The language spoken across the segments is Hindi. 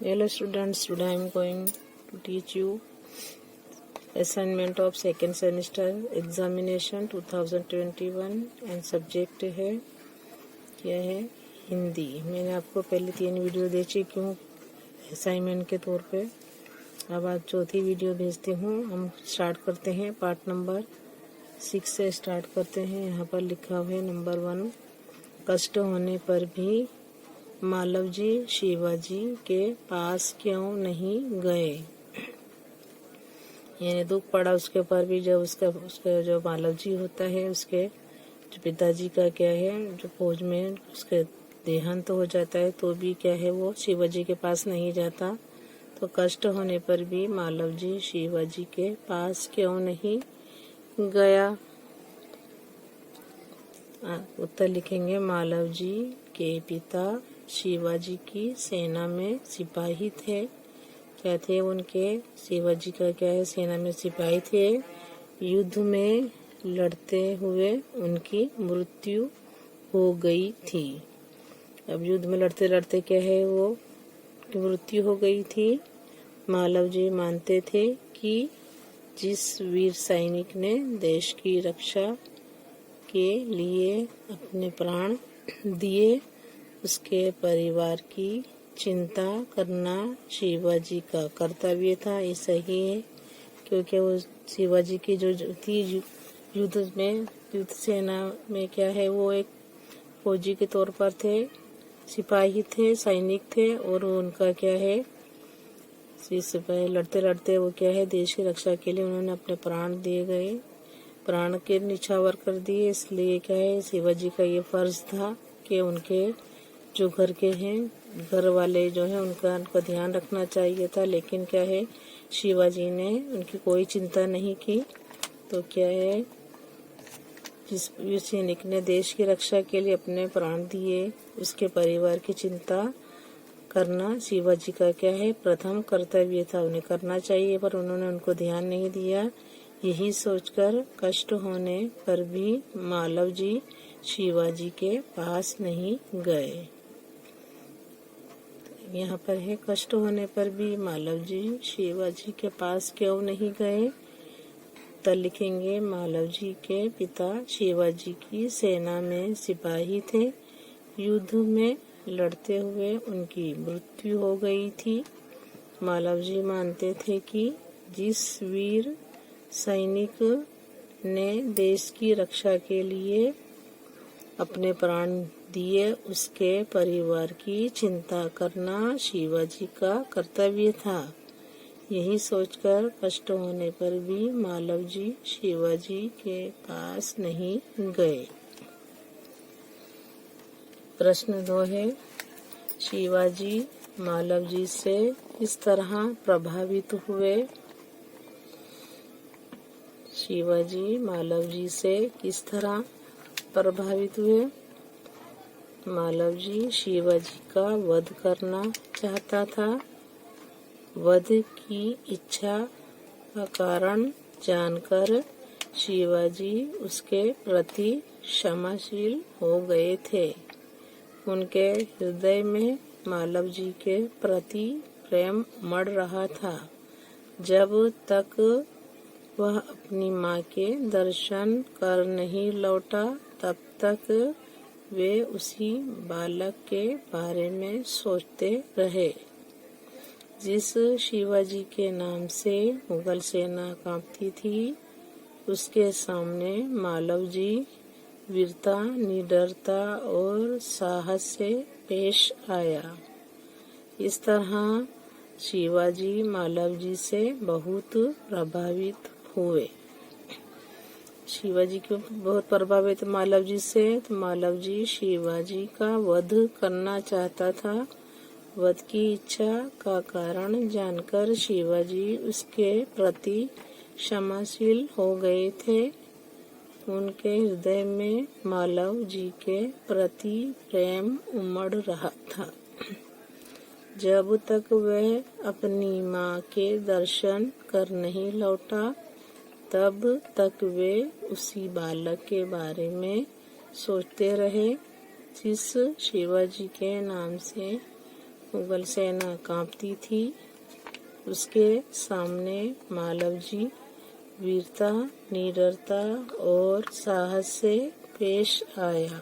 Hello students, today I am going to teach you assignment of second semester examination 2021 and subject है क्या है हिंदी। मैंने आपको पहले 3 वीडियो भेजी क्यों असाइनमेंट के तौर पे। अब आज चौथी वीडियो भेजती हूँ। हम स्टार्ट करते हैं पार्ट नंबर 6 से स्टार्ट करते हैं। यहाँ पर लिखा हुआ है नंबर 1, कष्ट होने पर भी मालव जी शिवाजी के पास क्यों नहीं गए। यानी दुख पड़ा उसके ऊपर भी जब उसका जो मालव जी होता है उसके जो पिताजी का क्या है जो फौज में उसके देहांत हो जाता है तो भी क्या है वो शिवाजी के पास नहीं जाता। तो कष्ट होने पर भी मालव जी शिवाजी के पास क्यों नहीं गया। उत्तर लिखेंगे मालव जी के पिता शिवाजी की सेना में सिपाही थे। क्या थे उनके? शिवाजी का क्या है सेना में सिपाही थे। युद्ध में लड़ते हुए उनकी मृत्यु हो गई थी। अब युद्ध में लड़ते लड़ते क्या है वो की मृत्यु हो गई थी। मालव जी मानते थे कि जिस वीर सैनिक ने देश की रक्षा के लिए अपने प्राण दिए उसके परिवार की चिंता करना शिवाजी का कर्तव्य था। ये सही है क्योंकि वो शिवाजी की जो थी युद्ध सेना में क्या है वो एक फौजी के तौर पर थे, सिपाही थे, सैनिक थे और उनका क्या है सिपाही लड़ते लड़ते वो क्या है देश की रक्षा के लिए उन्होंने अपने प्राण दिए गए, प्राण के निछावर कर दिए। इसलिए क्या है शिवाजी का ये फर्ज था कि उनके जो घर के हैं घर वाले जो है उनका ध्यान रखना चाहिए था। लेकिन क्या है शिवाजी ने उनकी कोई चिंता नहीं की। तो क्या है जिस वीर सैनिक ने देश की रक्षा के लिए अपने प्राण दिए उसके परिवार की चिंता करना शिवाजी का क्या है प्रथम कर्तव्य था। उन्हें करना चाहिए पर उन्होंने उनको ध्यान नहीं दिया। यही सोचकर कष्ट होने पर भी मालव जी शिवाजी के पास नहीं गए। यहाँ पर है कष्ट होने पर भी मालव जी शिवाजी के पास क्यों नहीं गए। तो लिखेंगे मालव जी के पिता शिवाजी की सेना में सिपाही थे। युद्ध में लड़ते हुए उनकी मृत्यु हो गई थी। मालव जी मानते थे कि जिस वीर सैनिक ने देश की रक्षा के लिए अपने प्राण दिए उसके परिवार की चिंता करना शिवाजी का कर्तव्य था। यही सोचकर कष्ट होने पर भी मालव जी शिवाजी के पास नहीं गए। प्रश्न 2 है शिवाजी मालव जी से किस तरह प्रभावित हुए। शिवाजी मालव जी से किस तरह प्रभावित हुए। मालव जी शिवाजी का वध करना चाहता था। वध की इच्छा का कारण जानकर शिवाजी उसके प्रति क्षमाशील हो गए थे। उनके हृदय में मालव जी के प्रति प्रेम उमड़ रहा था। जब तक वह अपनी माँ के दर्शन कर नहीं लौटा तब तक वे उसी बालक के बारे में सोचते रहे जिस शिवाजी के नाम से मुगल सेना कांपती थी। उसके सामने मालव जी वीरता, निडरता और साहस से पेश आया। इस तरह शिवाजी मालव जी से बहुत प्रभावित हुए। शिवाजी क्यों बहुत प्रभावित मालव जी से? तो मालव जी शिवाजी का वध करना चाहता था। वध की इच्छा का कारण जानकर शिवाजी उसके प्रति क्षमाशील हो गए थे। उनके हृदय में मालव जी के प्रति प्रेम उमड़ रहा था। जब तक वह अपनी माँ के दर्शन कर नहीं लौटा तब तक वे उसी बालक के बारे में सोचते रहे जिस शिवाजी के नाम से मुगल सेना कांपती थी। उसके सामने मालव जी वीरता, निडरता और साहस से पेश आया।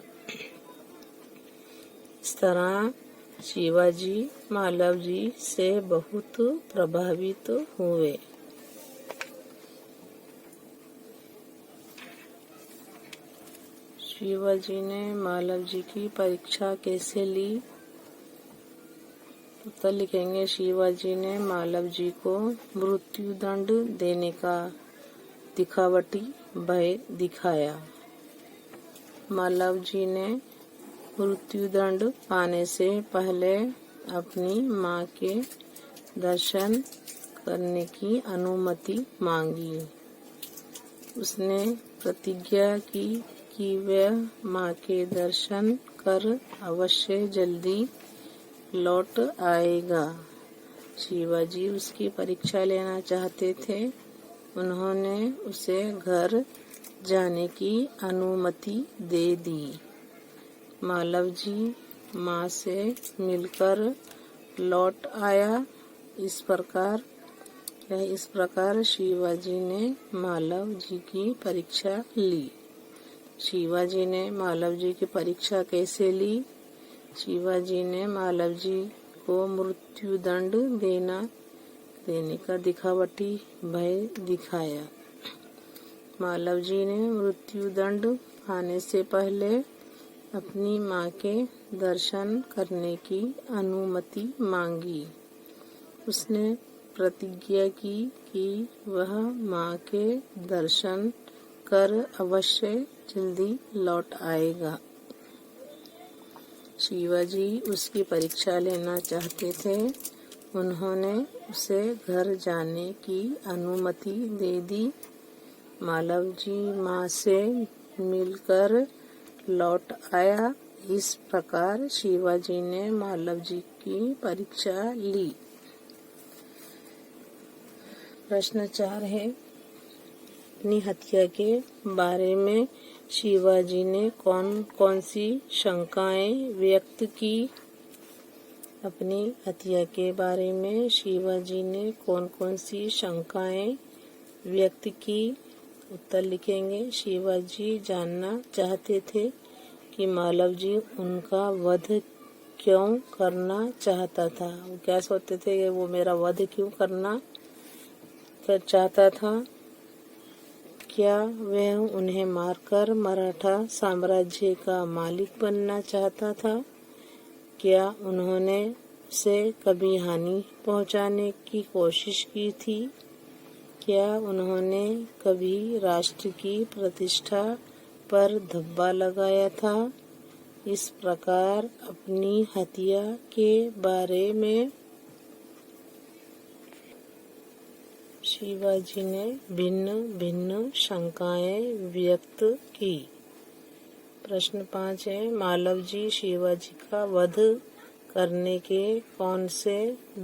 इस तरह शिवाजी मालव जी से बहुत प्रभावित हुए। शिवाजी ने मालव जी की परीक्षा कैसे ली? उत्तर लिखेंगे, शिवाजी ने मालव जी को मृत्युदंड देने का दिखावटी भय दिखाया। मालव जी ने मृत्युदंड पाने से पहले अपनी मां के दर्शन करने की अनुमति मांगी। उसने प्रतिज्ञा की कि वह मां के दर्शन कर अवश्य जल्दी लौट आएगा। शिवाजी उसकी परीक्षा लेना चाहते थे। उन्होंने उसे घर जाने की अनुमति दे दी। मालव जी मां से मिलकर लौट आया। इस प्रकार शिवाजी ने मालव जी की परीक्षा ली। शिवाजी ने मालव जी की परीक्षा कैसे ली? शिवाजी ने मालव जी को मृत्युदंड देने का दिखावटी भय दिखाया। मालव जी ने मृत्युदंड पाने से पहले अपनी मां के दर्शन करने की अनुमति मांगी। उसने प्रतिज्ञा की कि वह मां के दर्शन कर अवश्य जल्दी लौट आएगा। शिवाजी उसकी परीक्षा लेना चाहते थे। उन्होंने उसे घर जाने की अनुमति दे दी। मालव जी मां से मिलकर लौट आया। इस प्रकार शिवाजी ने मालव जी की परीक्षा ली। प्रश्न 4 है, अपनी हत्या के बारे में शिवाजी ने कौन कौन सी शंकाएं व्यक्त की? अपनी हत्या के बारे में शिवाजी ने कौन कौन सी शंकाएं व्यक्त की? उत्तर लिखेंगे, शिवाजी जानना चाहते थे कि मालव जी उनका वध क्यों करना चाहता था। वो क्या सोचते थे कि वो मेरा वध क्यों करना चाहता था? क्या वह उन्हें मारकर मराठा साम्राज्य का मालिक बनना चाहता था? क्या उन्होंने उसे कभी हानि पहुंचाने की कोशिश की थी? क्या उन्होंने कभी राष्ट्र की प्रतिष्ठा पर धब्बा लगाया था? इस प्रकार अपनी हत्या के बारे में शिवाजी ने भिन्न भिन्न शंकाएं व्यक्त की। प्रश्न 5 है, मालव जी शिवाजी का वध करने के कौन से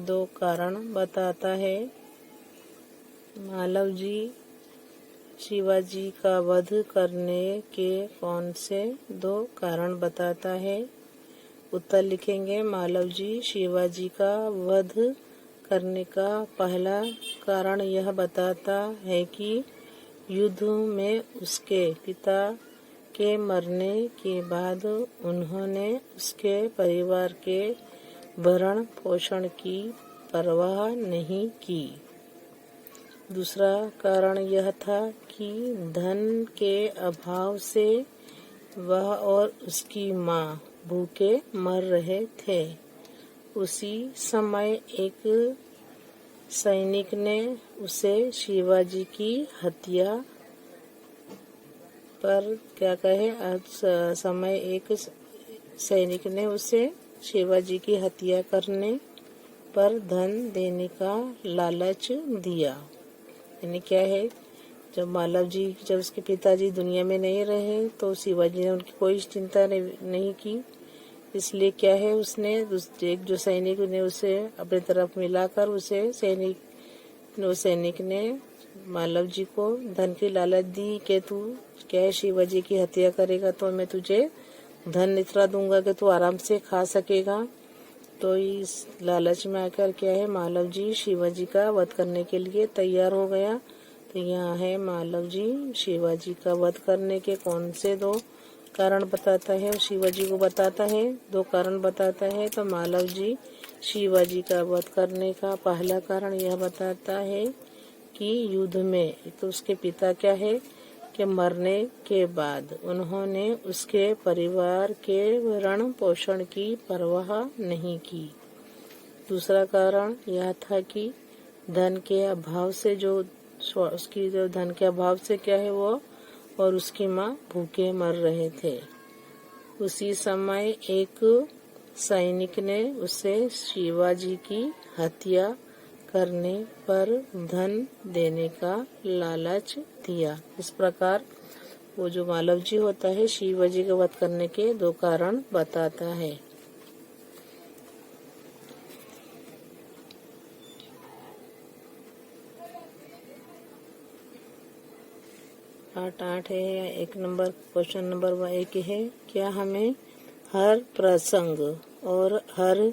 2 कारण बताता है? मालव जी शिवाजी का वध करने के कौन से 2 कारण बताता है? उत्तर लिखेंगे, मालव जी शिवाजी का वध करने का पहला कारण यह बताता है कि युद्ध में उसके पिता के मरने के बाद उन्होंने उसके परिवार के भरण पोषण की परवाह नहीं की। दूसरा कारण यह था कि धन के अभाव से वह और उसकी मां भूखे मर रहे थे। उसी समय एक सैनिक ने उसे शिवाजी की हत्या पर एक सैनिक ने उसे शिवाजी की हत्या करने पर धन देने का लालच दिया। यानी क्या है, जब उसके पिताजी दुनिया में नहीं रहे तो शिवाजी ने उनकी कोई चिंता नहीं की। इसलिए क्या है, उसने एक जो सैनिक ने उसे अपनी तरफ मिलाकर सैनिक ने मालव जी को धन की लालच दी कि तू क्या है, शिवाजी की हत्या करेगा तो मैं तुझे धन इतना दूंगा कि तू आराम से खा सकेगा। तो इस लालच में आकर क्या है, मालव जी शिवाजी का वध करने के लिए तैयार हो गया। तो यहाँ है मालव जी शिवाजी का वध करने के कौन से 2 कारण बताता है, शिवाजी को बताता है, 2 कारण बताता है। तो मालव जी शिवाजी का वध करने का पहला कारण यह बताता है कि युद्ध में तो उसके पिता क्या है कि मरने के बाद उन्होंने उसके परिवार के भरण पोषण की परवाह नहीं की। दूसरा कारण यह था कि धन के अभाव से जो धन के अभाव से क्या है वो और उसकी माँ भूखे मर रहे थे। उसी समय एक सैनिक ने उसे शिवाजी की हत्या करने पर धन देने का लालच दिया। इस प्रकार वो जो मालव जी होता है शिवाजी का वध करने के 2 कारण बताता है। पार्ट 8 है। 1 नंबर क्वेश्चन नंबर 1 है, क्या हमें हर प्रसंग और हर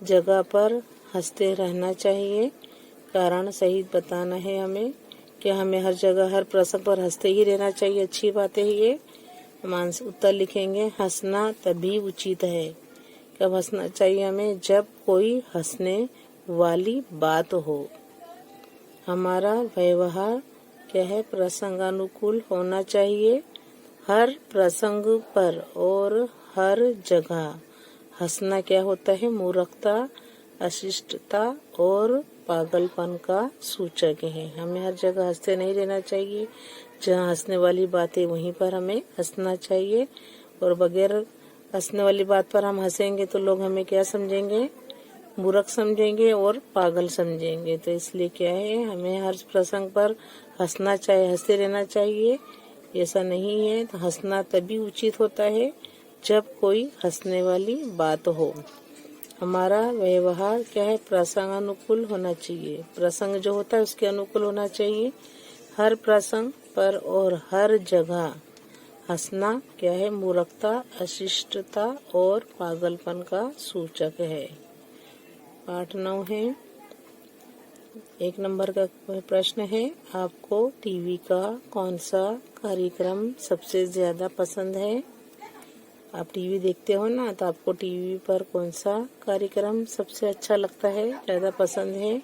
जगह पर हंसते रहना चाहिए? कारण सहित बताना है हमें कि हमें हर जगह हर प्रसंग पर हंसते ही रहना चाहिए। अच्छी बात है ये। उत्तर लिखेंगे, हंसना तभी उचित है। कब हंसना चाहिए हमें? जब कोई हंसने वाली बात हो। हमारा व्यवहार क्या है, प्रसंगानुकूल होना चाहिए। हर प्रसंग पर और हर जगह हंसना क्या होता है, मूर्खता, अशिष्टता और पागलपन का सूचक है। हमें हर जगह हंसते नहीं रहना चाहिए। जहाँ हंसने वाली बात है वहीं पर हमें हंसना चाहिए, और बगैर हंसने वाली बात पर हम हंसेंगे तो लोग हमें क्या समझेंगे, मूर्ख समझेंगे और पागल समझेंगे। तो इसलिए क्या है, हमें हर प्रसंग पर हंसना चाहिए, हंसते रहना चाहिए। ऐसा नहीं है तो हंसना तभी उचित होता है जब कोई हंसने वाली बात हो। हमारा व्यवहार क्या है, प्रसंग अनुकूल होना चाहिए। प्रसंग जो होता है उसके अनुकूल होना चाहिए। हर प्रसंग पर और हर जगह हंसना क्या है, मूर्खता, अशिष्टता और पागलपन का सूचक है। पाठ 9 है। 1 नंबर का प्रश्न है, आपको टीवी का कौन सा कार्यक्रम सबसे ज्यादा पसंद है? आप टीवी देखते हो ना, तो आपको टीवी पर कौन सा कार्यक्रम सबसे अच्छा लगता है, ज्यादा पसंद है?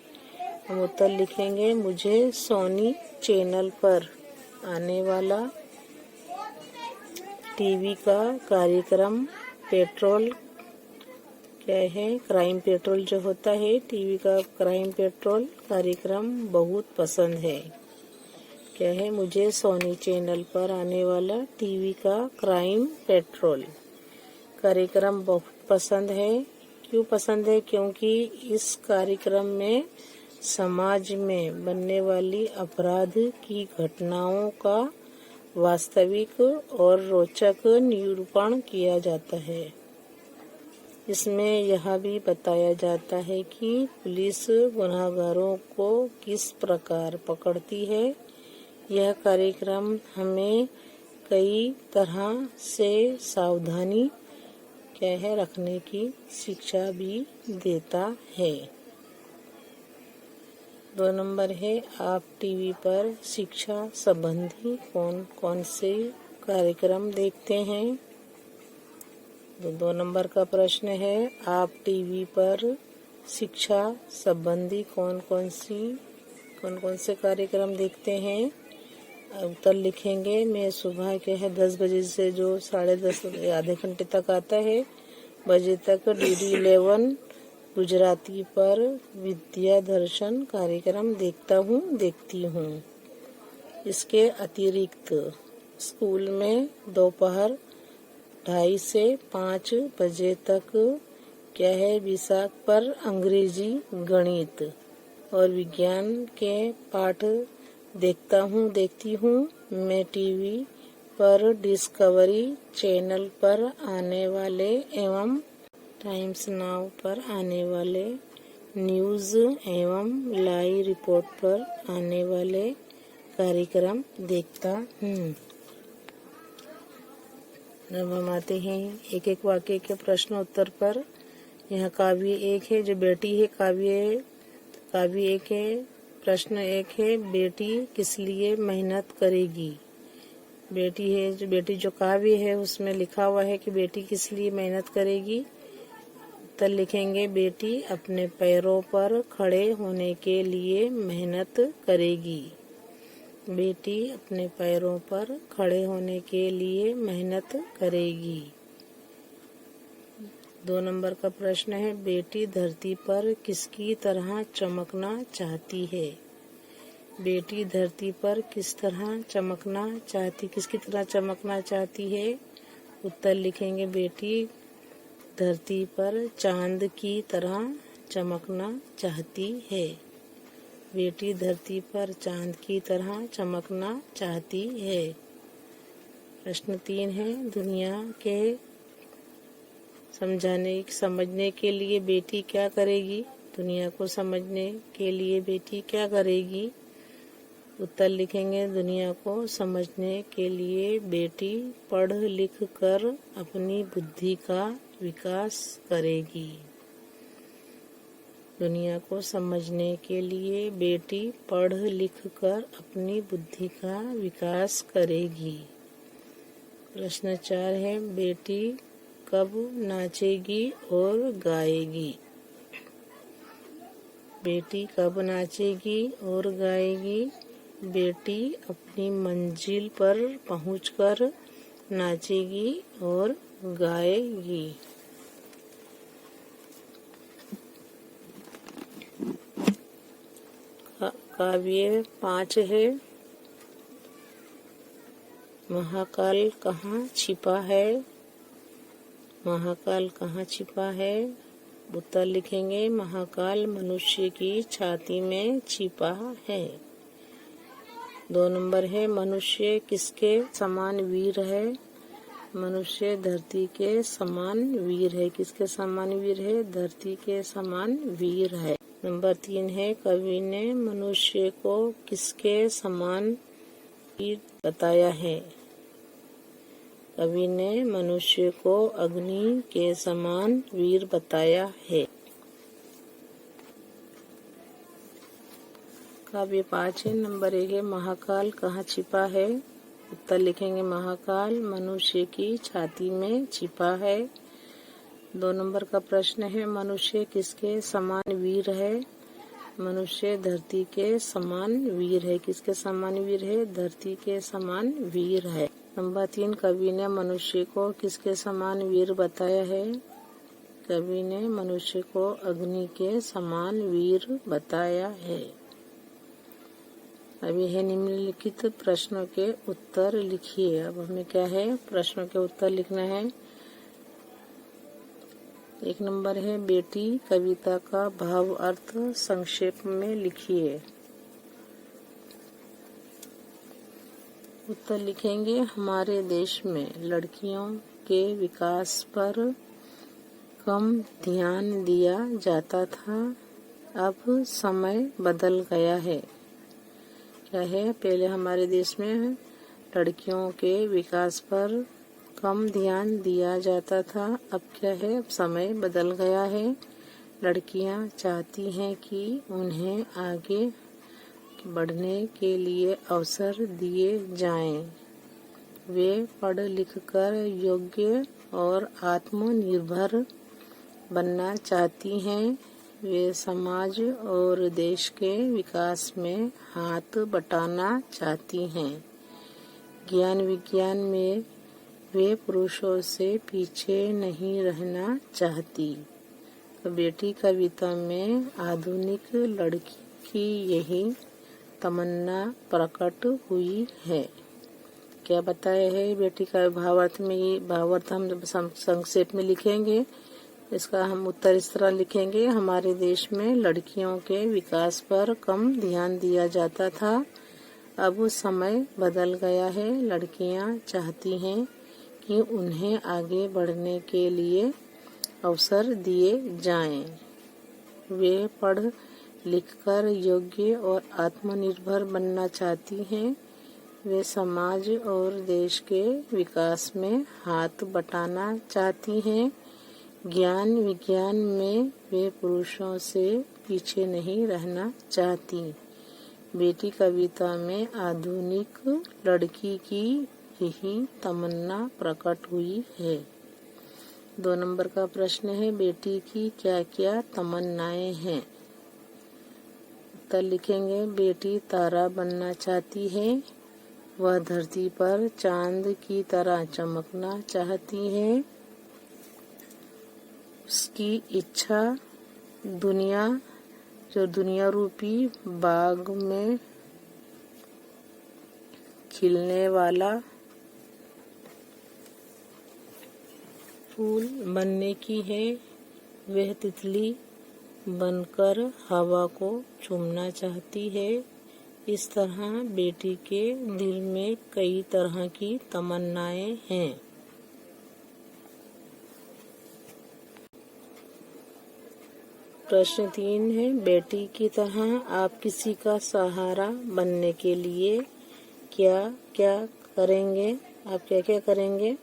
हम उत्तर लिखेंगे, मुझे सोनी चैनल पर आने वाला टीवी का कार्यक्रम पेट्रोल क्या है, क्राइम पेट्रोल जो होता है, टीवी का क्राइम पेट्रोल कार्यक्रम बहुत पसंद है। क्या है, मुझे सोनी चैनल पर आने वाला टीवी का क्राइम पेट्रोल कार्यक्रम बहुत पसंद है। क्यों पसंद है? क्योंकि इस कार्यक्रम में समाज में बनने वाली अपराध की घटनाओं का वास्तविक और रोचक निरूपण किया जाता है। इसमें यह भी बताया जाता है कि पुलिस गुनहगारों को किस प्रकार पकड़ती है। यह कार्यक्रम हमें कई तरह से सावधानी क्या है रखने की शिक्षा भी देता है। 2 नंबर है, आप टीवी पर शिक्षा संबंधी कौन कौन से कार्यक्रम देखते हैं? 2 नंबर का प्रश्न है, आप टीवी पर शिक्षा संबंधी कौन कौन से कार्यक्रम देखते हैं? उत्तर लिखेंगे, मैं सुबह के है 10 बजे से जो 10:30 आधे घंटे तक आता है बजे तक DD11 गुजराती पर विद्या दर्शन कार्यक्रम देखती हूँ। इसके अतिरिक्त स्कूल में दोपहर 2:30 से 5 बजे तक क्या है, विषय पर अंग्रेजी, गणित और विज्ञान के पाठ देखती हूँ। मैं टीवी पर डिस्कवरी चैनल पर आने वाले एवं टाइम्स नाउ पर आने वाले न्यूज एवं लाइव रिपोर्ट पर आने वाले कार्यक्रम देखता हूँ। अब हम आते हैं एक एक वाक्य के प्रश्न उत्तर पर। यहाँ काव्य एक है, जो बेटी है काव्य एक है। प्रश्न एक है, बेटी किस लिए मेहनत करेगी। बेटी है, जो काव्य है उसमें लिखा हुआ है कि बेटी किस लिए मेहनत करेगी। उत्तर लिखेंगे, बेटी अपने पैरों पर खड़े होने के लिए मेहनत करेगी। बेटी अपने पैरों पर खड़े होने के लिए मेहनत करेगी। 2 नंबर का प्रश्न है, बेटी धरती पर किसकी तरह चमकना चाहती है। बेटी धरती पर किसकी तरह चमकना चाहती है। उत्तर लिखेंगे, बेटी धरती पर चांद की तरह चमकना चाहती है। बेटी धरती पर चांद की तरह चमकना चाहती है। प्रश्न 3 है, दुनिया के समझने के लिए बेटी क्या करेगी। दुनिया को समझने के लिए बेटी क्या करेगी। उत्तर लिखेंगे, दुनिया को समझने के लिए बेटी पढ़ लिख कर अपनी बुद्धि का विकास करेगी। दुनिया को समझने के लिए बेटी पढ़ लिख कर अपनी बुद्धि का विकास करेगी। प्रश्न 4 है, बेटी कब नाचेगी और गाएगी। बेटी कब नाचेगी और गाएगी। बेटी अपनी मंजिल पर पहुंचकर नाचेगी और गाएगी। काव्य 5 है, महाकाल कहाँ छिपा है। महाकाल कहाँ छिपा है। उत्तर लिखेंगे, महाकाल मनुष्य की छाती में छिपा है। 2 नंबर है, मनुष्य किसके समान वीर है। मनुष्य धरती के समान वीर है। किसके समान वीर है। धरती के समान वीर है। नंबर 3 है, कवि ने मनुष्य को किसके समान वीर बताया है। कवि ने मनुष्य को अग्नि के समान वीर बताया है। काव्य 5 है, नंबर 1 है, महाकाल कहाँ छिपा है। उत्तर लिखेंगे, महाकाल मनुष्य की छाती में छिपा है। 2 नंबर का प्रश्न है, मनुष्य किसके समान वीर है। मनुष्य धरती के समान वीर है। किसके समान वीर है। धरती के समान वीर है। नंबर 3, कवि ने मनुष्य को किसके समान वीर बताया है। कवि ने मनुष्य को अग्नि के समान वीर बताया है। अभी है निम्नलिखित प्रश्नों के उत्तर लिखिए। अब हमें क्या है, प्रश्नों के उत्तर लिखना है। 1 नंबर है, बेटी कविता का भाव अर्थ संक्षेप में लिखिए। उत्तर लिखेंगे, हमारे देश में लड़कियों के विकास पर कम ध्यान दिया जाता था, अब समय बदल गया है। क्या है, पहले हमारे देश में लड़कियों के विकास पर कम ध्यान दिया जाता था, अब क्या है, अब समय बदल गया है। लड़कियां चाहती हैं कि उन्हें आगे बढ़ने के लिए अवसर दिए जाएं। वे पढ़ लिख कर योग्य और आत्मनिर्भर बनना चाहती हैं। वे समाज और देश के विकास में हाथ बटाना चाहती हैं। ज्ञान विज्ञान में वे पुरुषों से पीछे नहीं रहना चाहती। तो बेटी कविता में आधुनिक लड़की की यही तमन्ना प्रकट हुई है। क्या बताया है बेटी का भावार्थ में। ये भावार्थ हम संक्षेप में लिखेंगे। इसका हम उत्तर इस तरह लिखेंगे, हमारे देश में लड़कियों के विकास पर कम ध्यान दिया जाता था, अब समय बदल गया है। लड़कियां चाहती हैं कि उन्हें आगे बढ़ने के लिए अवसर दिए जाएं। वे पढ़ लिखकर योग्य और आत्मनिर्भर बनना चाहती हैं। वे समाज और देश के विकास में हाथ बटाना चाहती हैं। ज्ञान विज्ञान में वे पुरुषों से पीछे नहीं रहना चाहती। बेटी कविता में आधुनिक लड़की की यही तमन्ना प्रकट हुई है। 2 नंबर का प्रश्न है, बेटी की क्या क्या तमन्नाएं हैं? उत्तर लिखेंगे, बेटी तारा बनना चाहती है, वह धरती पर चांद की तरह चमकना चाहती है। उसकी इच्छा दुनिया रूपी बाग में खिलने वाला फूल बनने की है। वह तितली बनकर हवा को चूमना चाहती है। इस तरह बेटी के दिल में कई तरह की तमन्नाएं हैं। प्रश्न 3 है, बेटी की तरह आप किसी का सहारा बनने के लिए क्या क्या करेंगे? आप क्या क्या करेंगे?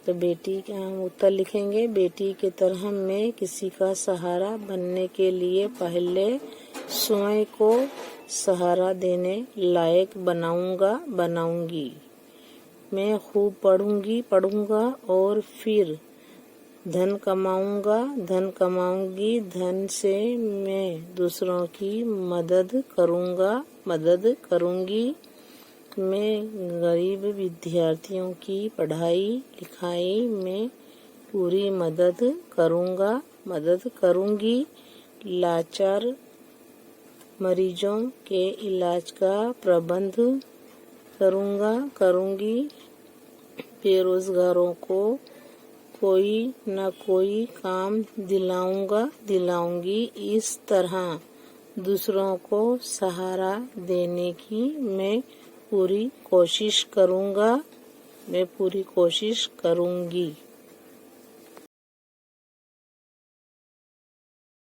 तो बेटी का हम उत्तर लिखेंगे, बेटी की तरह मैं किसी का सहारा बनने के लिए पहले स्वयं को सहारा देने लायक बनाऊंगी। मैं खूब पढ़ूंगा और फिर धन कमाऊंगी। धन से मैं दूसरों की मदद करूंगी। मैं गरीब विद्यार्थियों की पढ़ाई लिखाई में पूरी मदद करूंगी। लाचार मरीजों के इलाज का प्रबंध करूंगी। बेरोजगारों को कोई न कोई काम दिलाऊंगी। इस तरह दूसरों को सहारा देने की मैं पूरी कोशिश करूंगी।